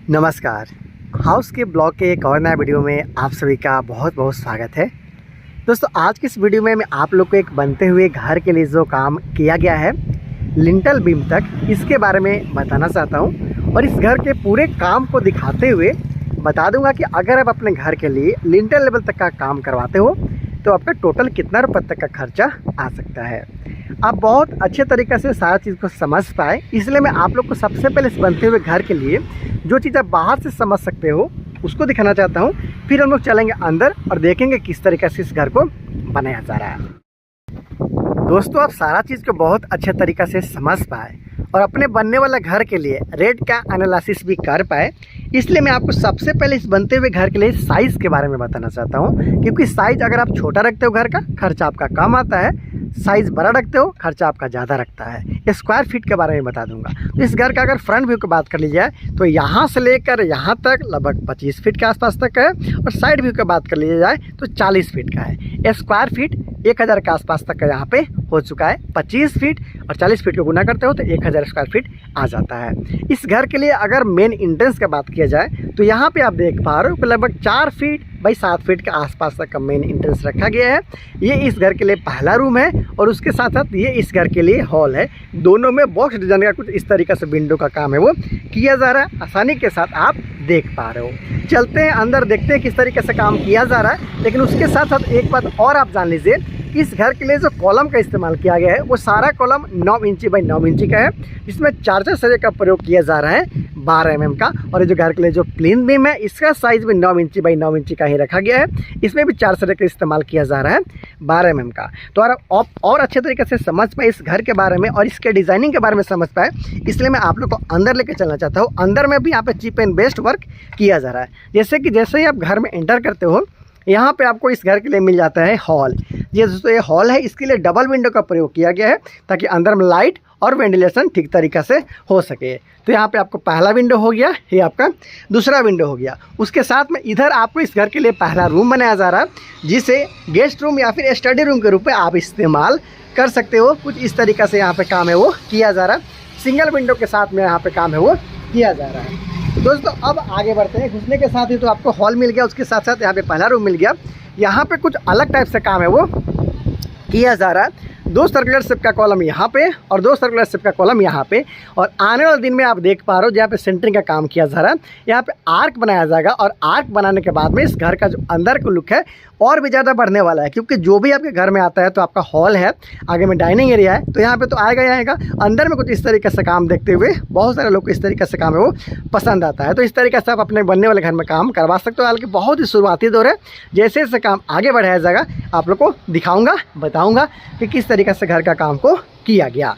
नमस्कार। हाउस के ब्लॉग के एक और नया वीडियो में आप सभी का बहुत बहुत स्वागत है। दोस्तों, आज की इस वीडियो में मैं आप लोग को एक बनते हुए घर के लिए जो काम किया गया है लिंटल बीम तक, इसके बारे में बताना चाहता हूं और इस घर के पूरे काम को दिखाते हुए बता दूंगा कि अगर आप अपने घर के लिए लिंटल लेवल तक का काम करवाते हो तो आपका टोटल कितना रुपये तक का खर्चा आ सकता है। आप बहुत अच्छे तरीक़े से सारा चीज़ को समझ पाए, इसलिए मैं आप लोग को सबसे पहले इस बनते हुए घर के लिए जो चीज़ आप बाहर से समझ सकते हो उसको दिखाना चाहता हूँ। फिर हम लोग चलेंगे अंदर और देखेंगे किस तरीके से इस घर को बनाया जा रहा है। दोस्तों, आप सारा चीज़ को बहुत अच्छे तरीक़े से समझ पाए और अपने बनने वाला घर के लिए रेट का एनालिसिस भी कर पाए, इसलिए मैं आपको सबसे पहले इस बनते हुए घर के लिए साइज़ के बारे में बताना चाहता हूँ। क्योंकि साइज़ अगर आप छोटा रखते हो घर का, खर्चा आपका कम आता है, साइज़ बड़ा रखते हो खर्चा आपका ज़्यादा रखता है। स्क्वायर फीट के बारे में बता दूंगा। तो इस घर का अगर फ्रंट व्यू की बात कर ली जाए तो यहाँ से लेकर यहाँ तक लगभग 25 फीट के आसपास तक है और साइड व्यू की बात कर ली जाए तो 40 फीट का है। स्क्वायर फीट 1000 के आसपास तक का यहाँ पे हो चुका है। 25 फीट और 40 फीट को गुना करते हो तो 1000 स्क्वायर फीट आ जाता है। इस घर के लिए अगर मेन एंट्रेंस की बात किया जाए तो यहाँ पे आप देख पा रहे हो कि लगभग 4 फीट बाई 7 फीट के आसपास तक का मेन एंट्रेंस रखा गया है। ये इस घर के लिए पहला रूम है और उसके साथ साथ ये इस घर के लिए हॉल है। दोनों में बॉक्स डिजाइन का कुछ इस तरीके से विंडो का काम है वो किया जा रहा है। आसानी के साथ आप देख पा रहे हो। चलते हैं अंदर, देखते हैं किस तरीके से काम किया जा रहा है। लेकिन उसके साथ साथ एक बात और आप जान लीजिए, इस घर के लिए जो कॉलम का इस्तेमाल किया गया है वो सारा कॉलम 9 इंची बाई 9 इंची का है, जिसमें 4 सरिये का प्रयोग किया जा रहा है 12 mm का। और ये जो घर के लिए जो प्लेन बीम है इसका साइज़ भी 9 इंची बाई 9 इंची का ही रखा गया है। इसमें भी 4 सरिये का इस्तेमाल किया जा रहा है 12 mm का। तो आप और अच्छे तरीके से समझ पाए इस घर के बारे में और इसके डिज़ाइनिंग के बारे में समझ पाए, इसलिए मैं आप लोग को अंदर लेकर चलना चाहता हूँ। अंदर में भी यहाँ पे चीप एंड बेस्ट वर्क किया जा रहा है। जैसे ही आप घर में एंटर करते हो यहाँ पे आपको इस घर के लिए मिल जाता है हॉल। ये दोस्तों ये हॉल है, इसके लिए डबल विंडो का प्रयोग किया गया है ताकि अंदर में लाइट और वेंटिलेशन ठीक तरीक़े से हो सके। तो यहाँ पे आपको पहला विंडो हो गया, ये आपका दूसरा विंडो हो गया। उसके साथ में इधर आपको इस घर के लिए पहला रूम बनाया जा रहा है, जिसे गेस्ट रूम या फिर स्टडी रूम के रूप में आप इस्तेमाल कर सकते हो। कुछ इस तरीक़े से यहाँ पे काम है वो किया जा रहा है। सिंगल विंडो के साथ में यहाँ पे काम है वो किया जा रहा है। दोस्तों, अब आगे बढ़ते हैं। घुसने के साथ ही तो आपको हॉल मिल गया, उसके साथ साथ यहाँ पे पहला रूम मिल गया। यहाँ पे कुछ अलग टाइप से काम है वो किया जा रहा है। 2 सर्कुलर शेप का कॉलम यहाँ पे और 2 सर्कुलर शेप का कॉलम यहाँ पे। और आने वाले दिन में आप देख पा रहे हो जहाँ पे सेंटरिंग का काम किया जा रहा है, यहाँ पे आर्क बनाया जाएगा। और आर्क बनाने के बाद में इस घर का जो अंदर का लुक है और भी ज़्यादा बढ़ने वाला है। क्योंकि जो भी आपके घर में आता है तो आपका हॉल है, आगे में डाइनिंग एरिया है, तो यहाँ पे तो आएगा ही आएगा। अंदर में कुछ इस तरीके से काम देखते हुए बहुत सारे लोग को इस तरीके से काम है वो पसंद आता है। तो इस तरीके से आप अपने बनने वाले घर में काम करवा सकते हो। हालांकि बहुत ही शुरुआती दौर है, जैसे जैसे काम आगे बढ़ाया जाएगा आप लोग को दिखाऊंगा, बताऊंगा कि किस तरीके से घर का काम को किया गया।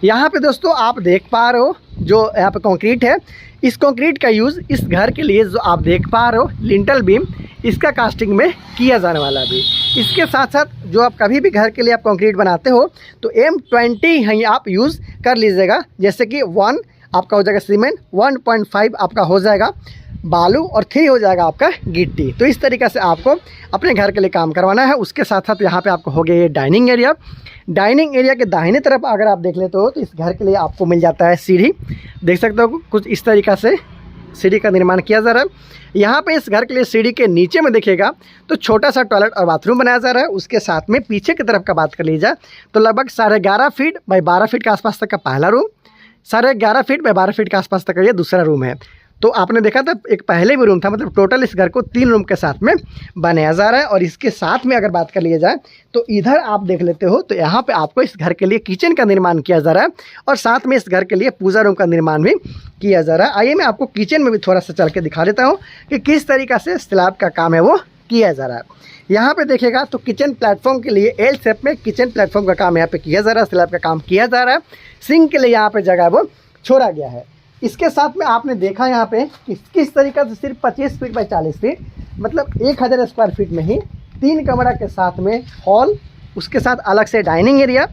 यहाँ पे दोस्तों आप देख पा रहे हो जो यहाँ पे कंक्रीट है, इस कंक्रीट का यूज़ इस घर के लिए जो आप देख पा रहे हो लिंटल बीम, इसका कास्टिंग में किया जाने वाला भी। इसके साथ साथ जो आप कभी भी घर के लिए आप कंक्रीट बनाते हो तो M20 ही आप यूज़ कर लीजिएगा। जैसे कि 1 आपका हो जाएगा सीमेंट, 1.5 आपका हो जाएगा बालू और 3 हो जाएगा आपका गिट्टी। तो इस तरीके से आपको अपने घर के लिए काम करवाना है। उसके साथ साथ यहाँ पे आपको हो गया ये डाइनिंग एरिया। डाइनिंग एरिया के दाहिने तरफ अगर आप देख लेते हो तो इस घर के लिए आपको मिल जाता है सीढ़ी। देख सकते हो कुछ इस तरीक़ा से सीढ़ी का निर्माण किया जा रहा है। यहाँ पे इस घर के लिए सीढ़ी के नीचे में देखिएगा तो छोटा सा टॉयलेट और बाथरूम बनाया जा रहा है। उसके साथ में पीछे की तरफ का बात कर ली जाए तो लगभग 11.5 फीट बाई 12 फीट के आसपास तक का पहला रूम, 11.5 फीट बाई 12 फीट के आसपास तक का ये दूसरा रूम है। तो आपने देखा था एक पहले भी रूम था, मतलब टोटल इस घर को 3 रूम के साथ में बनाया जा रहा है। और इसके साथ में अगर बात कर लिया जाए तो इधर आप देख लेते हो तो यहाँ पे आपको इस घर के लिए किचन का निर्माण किया जा रहा है और साथ में इस घर के लिए पूजा रूम का निर्माण भी किया जा रहा है। आइए मैं आपको किचन में भी थोड़ा सा चल के दिखा देता हूँ कि किस तरीक़े से स्लैब का काम है वो किया जा रहा है। यहाँ पे देखिएगा तो किचन प्लेटफॉर्म के लिए L शेप में किचन प्लेटफॉर्म का काम यहाँ पे किया जा रहा है, स्लैब का काम किया जा रहा है। सिंक के लिए यहाँ पे जगह वो छोड़ा गया है। इसके साथ में आपने देखा यहाँ पे किस तरीके से सिर्फ 25 फीट बाई 40 फीट, मतलब 1000 स्क्वायर फीट में ही 3 कमरा के साथ में हॉल, उसके साथ अलग से dining area,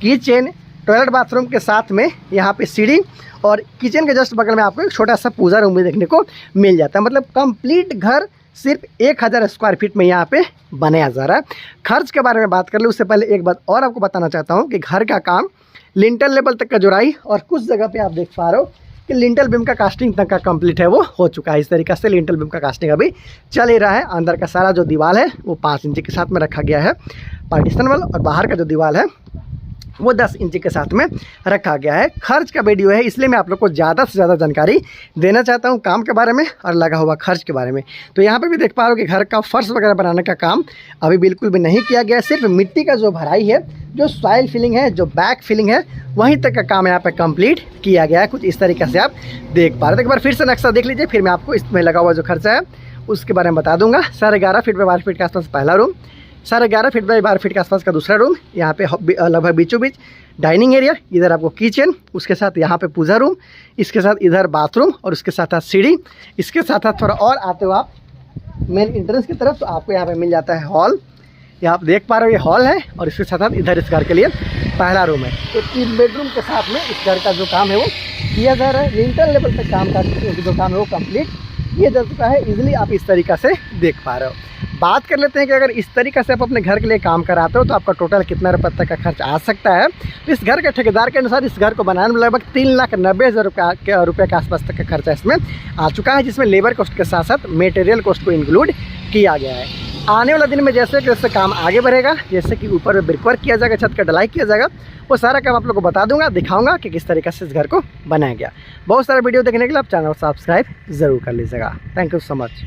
kitchen, toilet bathroom के साथ में यहाँ पे सीढ़ी और किचन के जस्ट बगल में आपको एक छोटा सा पूजा रूम भी देखने को मिल जाता है। मतलब कंप्लीट घर सिर्फ 1000 स्क्वायर फीट में यहाँ पे बनाया जा रहा है। खर्च के बारे में बात कर ले उससे पहले एक बात और आपको बताना चाहता हूँ कि घर का काम लिंटल लेवल तक का जुड़ाई और कुछ जगह पे आप देख पा रहे हो कि लिंटल बीम का कास्टिंग तक का कंप्लीट है वो हो चुका है। इस तरीके से लिंटल बीम का कास्टिंग अभी चल ही रहा है। अंदर का सारा जो दीवार है वो 5 इंच के साथ में रखा गया है पार्टीशन वाल, और बाहर का जो दीवार है वो 10 इंच के साथ में रखा गया है। खर्च का वीडियो है, इसलिए मैं आप लोग को ज़्यादा से ज़्यादा जानकारी देना चाहता हूँ काम के बारे में और लगा हुआ खर्च के बारे में। तो यहाँ पे भी देख पा रहे हो कि घर का फर्श वगैरह बनाने का काम अभी बिल्कुल भी नहीं किया गया है। सिर्फ मिट्टी का जो भराई है, जो सॉइल फिलिंग है, जो बैक फिलिंग है, वहीं तक का काम यहाँ पे कंप्लीट किया गया है। कुछ इस तरीके से आप देख पा रहे हो। एक बार फिर से नक्शा देख लीजिए, फिर मैं आपको इसमें लगा हुआ जो खर्चा है उसके बारे में बता दूंगा। 11.5 फीट बाय 12 फीट के आसपास पहला रूम, 11.5 फीट बाय 12 फीट के आसपास का दूसरा रूम, यहाँ पे लगभग बीचों बीच डाइनिंग एरिया, इधर आपको किचन, उसके साथ यहाँ पे पूजा रूम, इसके साथ इधर बाथरूम और उसके साथ साथ सीढ़ी। इसके साथ साथ थोड़ा और आते हो आप मेन एंट्रेंस की तरफ, तो आपको यहाँ पे मिल जाता है हॉल। यहाँ आप देख पा रहे हो ये हॉल है, और इसके साथ साथ इधर इस घर के लिए पहला रूम है। तो 3 बेडरूम के साथ में इस घर का जो काम है वो किया जा रहा है। लिंटल लेवल तक काम का जो काम है वो कंप्लीट किया जा चुका है। इजीली आप इस तरीक़ा से देख पा रहे हो। बात कर लेते हैं कि अगर इस तरीक़े से आप अपने घर के लिए काम कराते हो तो आपका टोटल कितना रुपये तक का खर्च आ सकता है। तो इस घर के ठेकेदार के अनुसार इस घर को बनाने में लगभग 3,90,000 रुपये के आसपास तक का खर्चा इसमें आ चुका है, जिसमें लेबर कॉस्ट के साथ साथ मटेरियल कॉस्ट को इंक्लूड किया गया है। आने वाला दिन में जैसे जैसे काम आगे बढ़ेगा, जैसे कि ऊपर में ब्रिकवर्क किया जाएगा, छत का ढलाई किया जाएगा, वो सारा काम आप लोग को बता दूंगा, दिखाऊंगा कि किस तरीके से इस घर को बनाया गया। बहुत सारा वीडियो देखने के लिए आप चैनल को सब्सक्राइब ज़रूर कर लीजिएगा। Thank you so much.